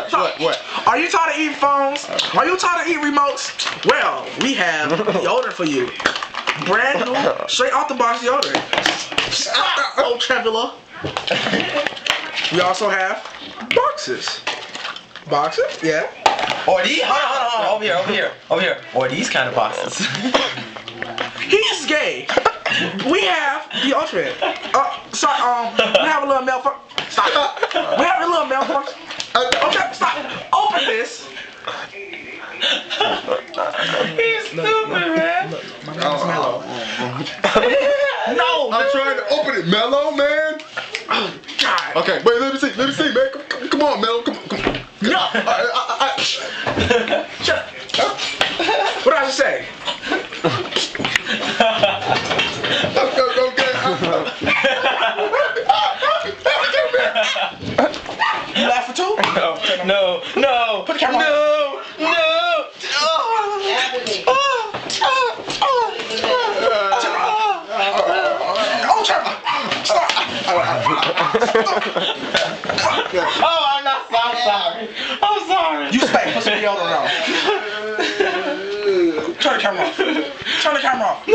Trevor, what? Are you tired of eating phones? Are you tired of eating remotes? Well, we have deodorant for you. Brand new, straight off the box deodorant. Oh, Trembler. We also have boxes. Boxes? Yeah. Or these? Hold on. Over here. Or these kind of boxes. He's gay. We have deodorant. Sorry, we have a little malfunction. Stop. We have a little malfunction. Okay, stop. Open this. He's stupid, man. My name is Mellow. No, I'm trying to open it, Mellow, man. Oh, God. Okay, wait, let me see, man. Come on, Mellow, come on. No. Shut up. What did I just say? You laugh for two? No. Put the camera on. No. Oh, Trevor. Stop. Oh, I'm not sorry. I'm sorry. You stay. Put some deodorant on. Turn the camera off. Turn the camera off. No.